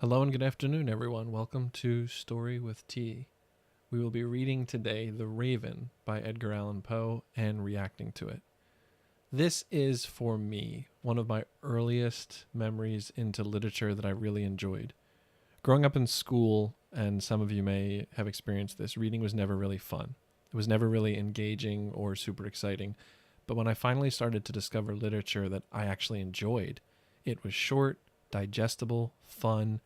Hello and good afternoon, everyone. Welcome to Story with Tea. We will be reading today The Raven by Edgar Allen Poe and reacting to it. This is, for me, one of my earliest memories into literature that I really enjoyed. Growing up in school, and some of you may have experienced this, reading was never really fun. It was never really engaging or super exciting. But when I finally started to discover literature that I actually enjoyed, it was short, digestible, fun.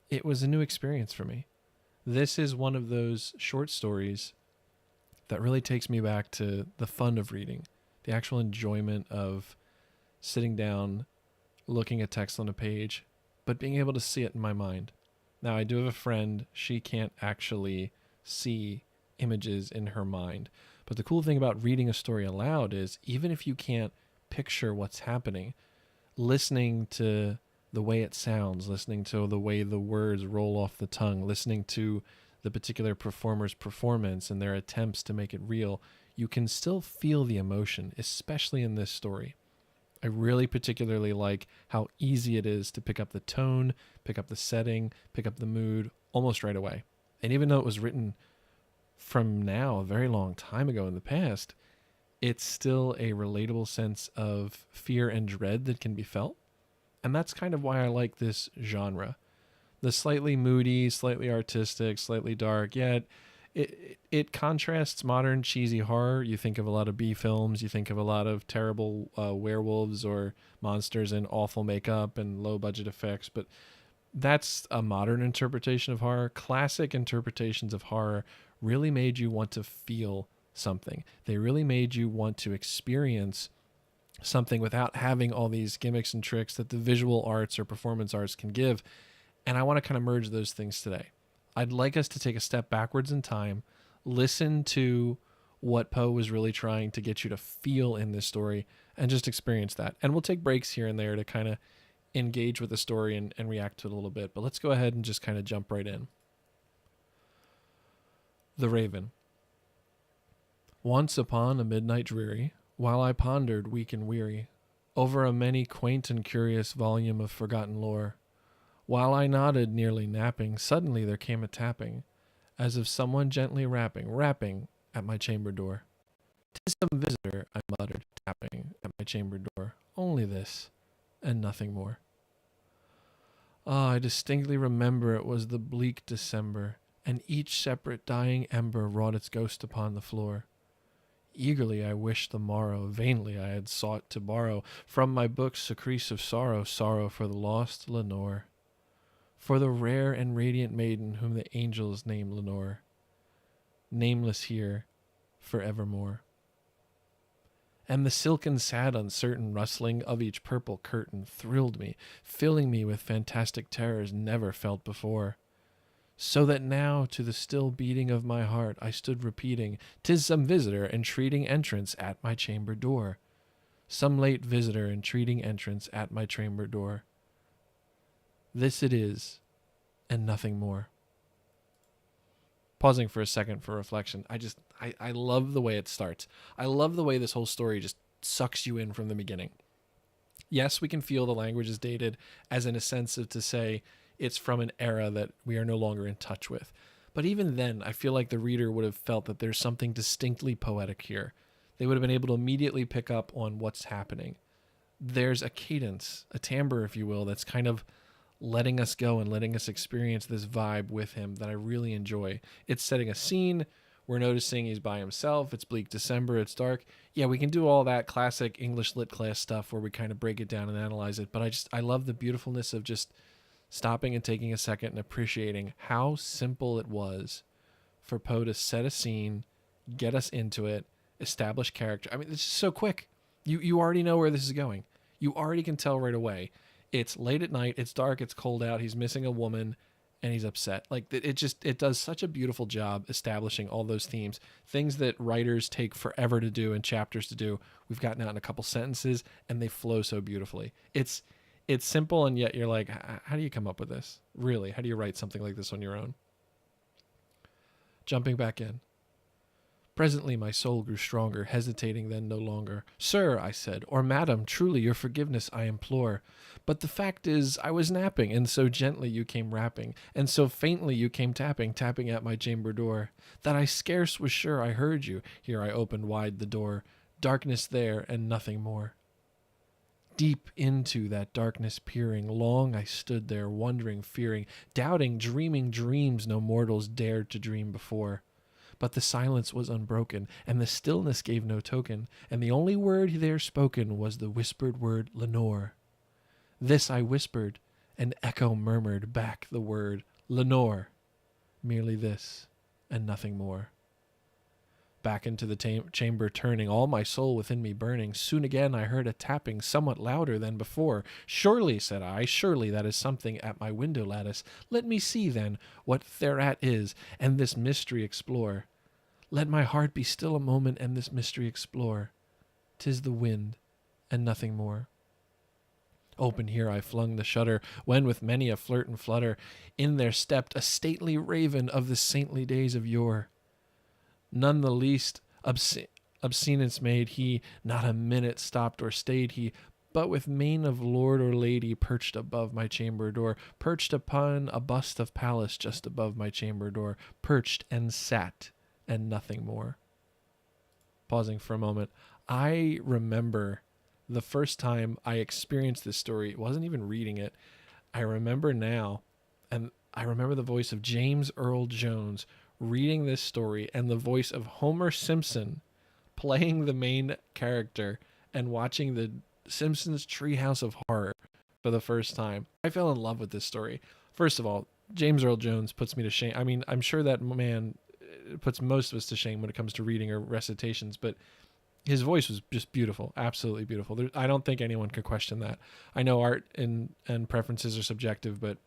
It was a new experience for me. This is one of those short stories that really takes me back to the fun of reading, the actual enjoyment of sitting down, looking at text on a page, but being able to see it in my mind. Now, I do have a friend, she can't actually see images in her mind. But the cool thing about reading a story aloud is even if you can't picture what's happening, listening to the way it sounds, listening to the way the words roll off the tongue, listening to the particular performer's performance and their attempts to make it real, you can still feel the emotion, especially in this story. I really particularly like how easy it is to pick up the tone, pick up the setting, pick up the mood almost right away. And even though it was written from now a very long time ago in the past, it's still a relatable sense of fear and dread that can be felt. And that's kind of why I like this genre. The slightly moody, slightly artistic, slightly dark, yet it contrasts modern cheesy horror. You think of a lot of B films, you think of a lot of terrible werewolves or monsters in awful makeup and low budget effects, but that's a modern interpretation of horror. Classic interpretations of horror really made you want to feel something. They really made you want to experience something without having all these gimmicks and tricks that the visual arts or performance arts can give. And I want to kind of merge those things today. I'd like us to take a step backwards in time, listen to what Poe was really trying to get you to feel in this story, and just experience that. And we'll take breaks here and there to kind of engage with the story and react to it a little bit. But let's go ahead and just kind of jump right in. The Raven. Once upon a midnight dreary, while I pondered weak and weary over a many quaint and curious volume of forgotten lore, while I nodded nearly napping, suddenly there came a tapping, as of someone gently rapping at my chamber door. "'Tis some visitor," I muttered, tapping at my chamber door. "Only this, and nothing more." Ah, I distinctly remember it was the bleak December, and each separate dying ember wrought its ghost upon the floor. Eagerly I wished the morrow, vainly I had sought to borrow from my books secrets of sorrow, sorrow for the lost Lenore, for the rare and radiant maiden whom the angels name Lenore, nameless here forevermore. And the silken, sad, uncertain rustling of each purple curtain thrilled me, filling me with fantastic terrors never felt before. So that now, to the still beating of my heart, I stood repeating, "'Tis some visitor entreating entrance at my chamber door. Some late visitor entreating entrance at my chamber door. This it is, and nothing more." Pausing for a second for reflection. I love the way it starts. I love the way this whole story just sucks you in from the beginning. Yes, we can feel the language is dated, as in a sense of to say, it's from an era that we are no longer in touch with. But even then, I feel like the reader would have felt that there's something distinctly poetic here. They would have been able to immediately pick up on what's happening. There's a cadence, a timbre, if you will, that's kind of letting us go and letting us experience this vibe with him that I really enjoy. It's setting a scene. We're noticing he's by himself. It's bleak December. It's dark. Yeah, we can do all that classic English lit class stuff where we kind of break it down and analyze it. But I love the beautifulness of just stopping and taking a second and appreciating how simple it was for Poe to set a scene, get us into it, establish character. I mean, it's just so quick. You already know where this is going. You already can tell right away. It's late at night, it's dark, it's cold out, he's missing a woman, and he's upset. Like, it does such a beautiful job establishing all those themes. Things that writers take forever to do and chapters to do, we've gotten out in a couple sentences, and they flow so beautifully. It's simple, and yet you're like, how do you come up with this? Really, how do you write something like this on your own? Jumping back in. Presently my soul grew stronger, hesitating then no longer. "Sir," I said, "or madam, truly your forgiveness I implore. But the fact is, I was napping, and so gently you came rapping, and so faintly you came tapping, tapping at my chamber door, that I scarce was sure I heard you." Here I opened wide the door. Darkness there, and nothing more. Deep into that darkness peering, long I stood there, wondering, fearing, doubting, dreaming dreams no mortals dared to dream before. But the silence was unbroken, and the stillness gave no token, and the only word there spoken was the whispered word Lenore. This I whispered, and echo murmured back the word Lenore. Merely this, and nothing more. Back into the chamber turning, all my soul within me burning, soon again I heard a tapping somewhat louder than before. "Surely," said I, "surely that is something at my window lattice. Let me see, then, what thereat is, and this mystery explore. Let my heart be still a moment, and this mystery explore. 'Tis the wind, and nothing more." Open here I flung the shutter, when with many a flirt and flutter, in there stepped a stately raven of the saintly days of yore. None the least obscenence made he, not a minute stopped or stayed he, but with mane of lord or lady perched above my chamber door, perched upon a bust of Pallas just above my chamber door, perched and sat, and nothing more. Pausing for a moment, I remember the first time I experienced this story. It wasn't even reading it. I remember now, and I remember the voice of James Earl Jones reading this story, and the voice of Homer Simpson playing the main character, and watching the Simpsons Treehouse of Horror for the first time. I fell in love with this story. First of all, James Earl Jones puts me to shame. I mean, I'm sure that man puts most of us to shame when it comes to reading or recitations, but his voice was just beautiful, absolutely beautiful. I don't think anyone could question that. I know art and preferences are subjective, but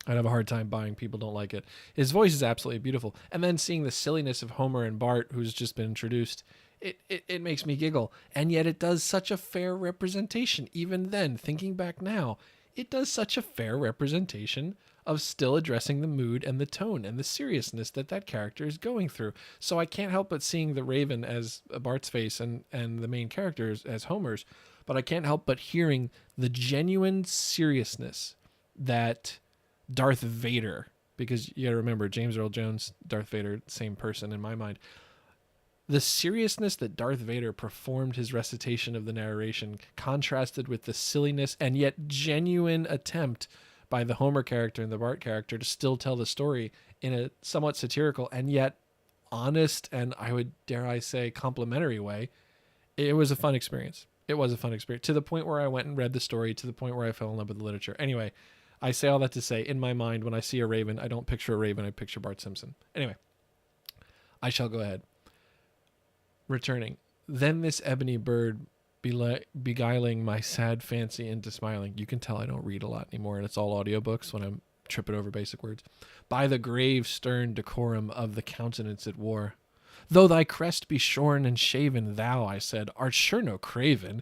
I'd have a hard time buying people don't like it. His voice is absolutely beautiful. And then seeing the silliness of Homer and Bart, who's just been introduced, it makes me giggle. And yet it does such a fair representation. Even then, thinking back now, it does such a fair representation of still addressing the mood and the tone and the seriousness that character is going through. So I can't help but seeing the Raven as Bart's face and the main characters as Homer's, but I can't help but hearing the genuine seriousness that Darth Vader, because you gotta remember, James Earl Jones, Darth Vader, same person in my mind. The seriousness that Darth Vader performed his recitation of the narration contrasted with the silliness and yet genuine attempt by the Homer character and the Bart character to still tell the story in a somewhat satirical and yet honest and, I would dare I say, complimentary way. It was a fun experience. It was a fun experience, to the point where I went and read the story, to the point where I fell in love with the literature. Anyway, I say all that to say, in my mind, when I see a raven, I don't picture a raven, I picture Bart Simpson. Anyway, I shall go ahead. Returning. Then this ebony bird beguiling my sad fancy into smiling. You can tell I don't read a lot anymore, and it's all audiobooks when I'm tripping over basic words. By the grave stern decorum of the countenance it wore. Though thy crest be shorn and shaven, thou, I said, art sure no craven.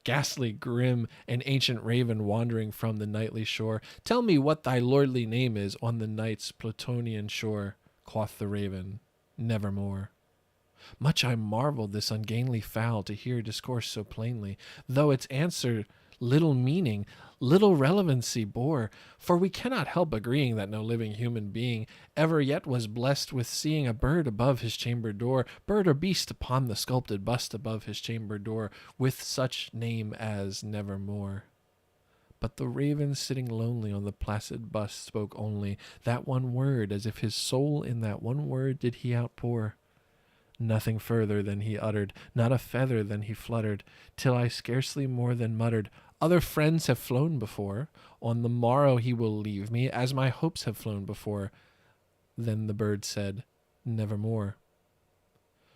Ghastly, grim, an ancient raven wandering from the nightly shore. Tell me what thy lordly name is on the night's Plutonian shore. Quoth the raven, nevermore. Much I marvelled this ungainly fowl to hear discourse so plainly, though its answer little meaning, little relevancy bore, for we cannot help agreeing that no living human being ever yet was blessed with seeing a bird above his chamber door, bird or beast upon the sculpted bust above his chamber door, with such name as Nevermore. But the raven sitting lonely on the placid bust spoke only that one word, as if his soul in that one word did he outpour. Nothing further than he uttered, not a feather than he fluttered, till I scarcely more than muttered, Other friends have flown before, on the morrow he will leave me, as my hopes have flown before. Then the bird said, Nevermore.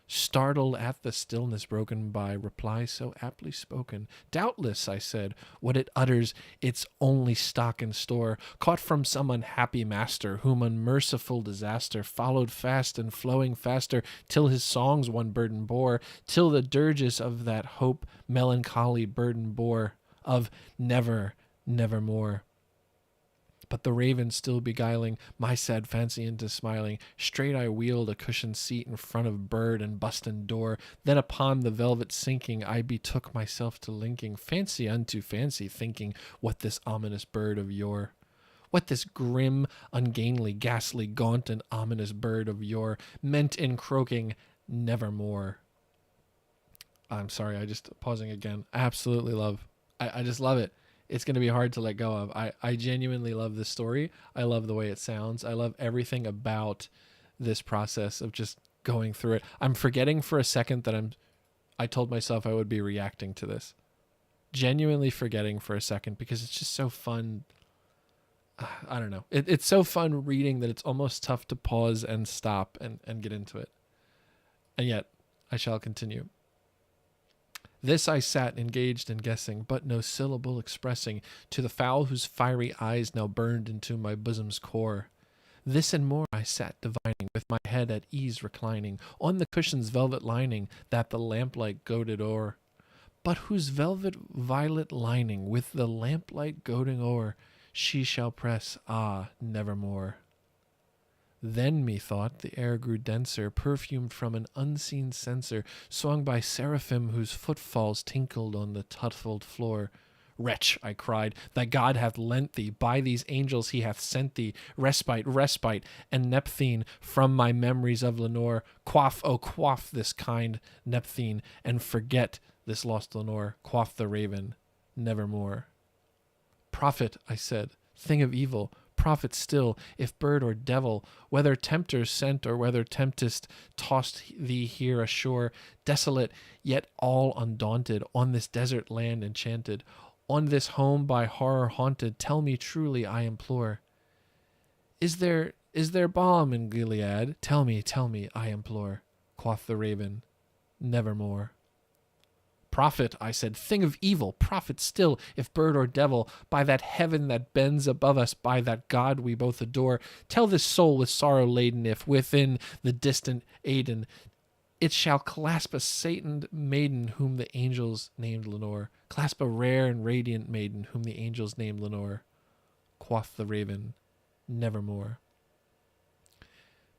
Startled at the stillness broken by reply so aptly spoken, Doubtless, I said, what it utters its only stock and store, caught from some unhappy master, whom unmerciful disaster followed fast and flowing faster, till his songs one burden bore, till the dirges of that hope melancholy burden bore, of never, nevermore. But the raven still beguiling my sad fancy into smiling, straight I wheeled a cushioned seat in front of bird and bustin' door. Then upon the velvet sinking, I betook myself to linking fancy unto fancy, thinking what this ominous bird of yore, what this grim, ungainly, ghastly, gaunt, and ominous bird of yore meant in croaking nevermore. I'm sorry, I just pausing again. I absolutely love. I just love it. It's going to be hard to let go of. I genuinely love this story. I love the way it sounds. I love everything about this process of just going through it. I'm forgetting for a second that I told myself I would be reacting to this. Genuinely forgetting for a second because it's just so fun. I don't know. It's so fun reading that it's almost tough to pause and stop and get into it. And yet, I shall continue. This I sat engaged in guessing, but no syllable expressing to the fowl whose fiery eyes now burned into my bosom's core. This and more I sat divining, with my head at ease reclining on the cushion's velvet lining that the lamplight goaded o'er. But whose velvet violet lining with the lamplight goading o'er she shall press, nevermore. Then, methought, the air grew denser, perfumed from an unseen censer, swung by seraphim whose footfalls tinkled on the tuffled floor. Wretch, I cried, thy God hath lent thee, by these angels he hath sent thee, respite, respite, and Nephthene from my memories of Lenore. Quaff, oh quaff this kind Nephthene, and forget this lost Lenore, quaff the raven, nevermore. Prophet, I said, thing of evil, prophet still, if bird or devil, whether tempter sent or whether temptest tossed thee here ashore, desolate, yet all undaunted, on this desert land enchanted, on this home by horror haunted, tell me truly, I implore. Is there balm in Gilead? Tell me, I implore, quoth the raven, nevermore. Prophet, I said, thing of evil, prophet still, if bird or devil, by that heaven that bends above us, by that God we both adore, tell this soul with sorrow laden, if within the distant Aidenn it shall clasp a sataned maiden whom the angels named Lenore, clasp a rare and radiant maiden whom the angels named Lenore, quoth the raven, nevermore.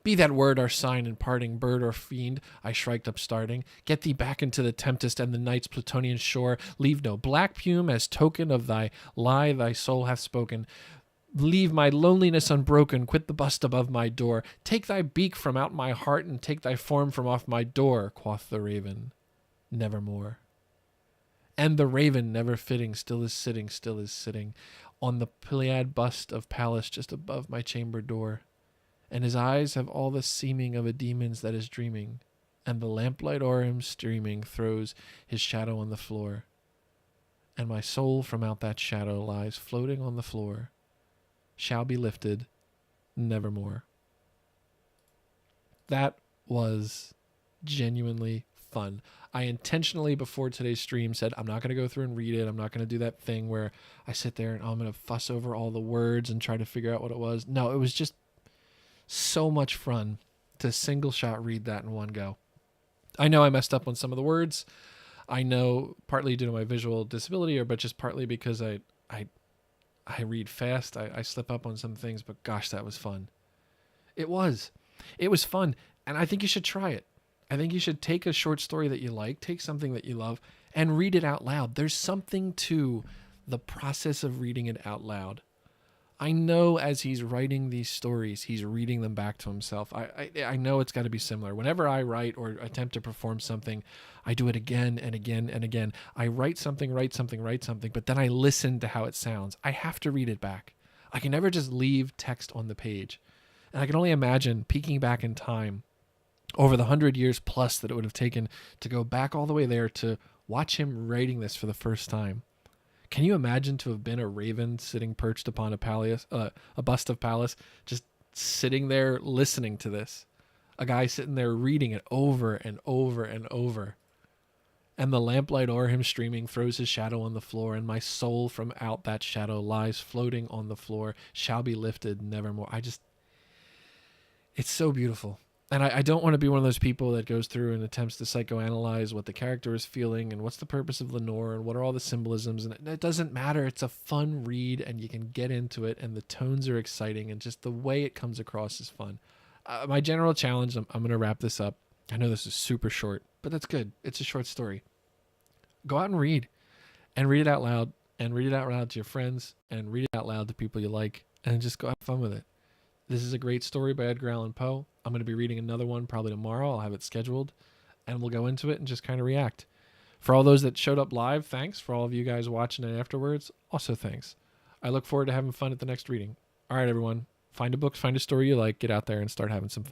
Be that word our sign in parting, bird or fiend, I shrieked upstarting. Get thee back into the tempest and the night's Plutonian shore. Leave no black plume as token of thy lie thy soul hath spoken. Leave my loneliness unbroken, quit the bust above my door. Take thy beak from out my heart and take thy form from off my door, quoth the raven, nevermore. And the raven, never fitting, still is sitting, on the Pleiad bust of Pallas just above my chamber door. And his eyes have all the seeming of a demon's that is dreaming, and the lamplight o'er him streaming throws his shadow on the floor. And my soul from out that shadow lies floating on the floor, shall be lifted nevermore. That was genuinely fun. I intentionally, before today's stream, said I'm not going to go through and read it. I'm not going to do that thing where I sit there and I'm going to fuss over all the words and try to figure out what it was. No, it was just so much fun to single shot read that in one go. I know I messed up on some of the words. I know partly due to my visual disability, but just partly because I read fast. I slip up on some things, but gosh, that was fun. It was fun. And I think you should try it. I think you should take a short story that you like, take something that you love, and read it out loud. There's something to the process of reading it out loud. I know as he's writing these stories, he's reading them back to himself. I know it's got to be similar. Whenever I write or attempt to perform something, I do it again and again and again. I write something, but then I listen to how it sounds. I have to read it back. I can never just leave text on the page. And I can only imagine peeking back in time over the 100 years plus that it would have taken to go back all the way there to watch him writing this for the first time. Can you imagine to have been a raven sitting perched upon a bust of Pallas, just sitting there listening to this? A guy sitting there reading it over and over and over. And the lamplight o'er him streaming throws his shadow on the floor, and my soul from out that shadow lies floating on the floor, shall be lifted nevermore. It's so beautiful. And I don't want to be one of those people that goes through and attempts to psychoanalyze what the character is feeling and what's the purpose of Lenore and what are all the symbolisms. And it doesn't matter. It's a fun read and you can get into it and the tones are exciting and just the way it comes across is fun. My general challenge, I'm going to wrap this up. I know this is super short, but that's good. It's a short story. Go out and read it out loud and read it out loud to your friends and read it out loud to people you like and just go have fun with it. This is a great story by Edgar Allan Poe. I'm going to be reading another one probably tomorrow. I'll have it scheduled and we'll go into it and just kind of react. For all those that showed up live, thanks. For all of you guys watching it afterwards, also thanks. I look forward to having fun at the next reading. All right, everyone. Find a book, find a story you like, get out there and start having some fun.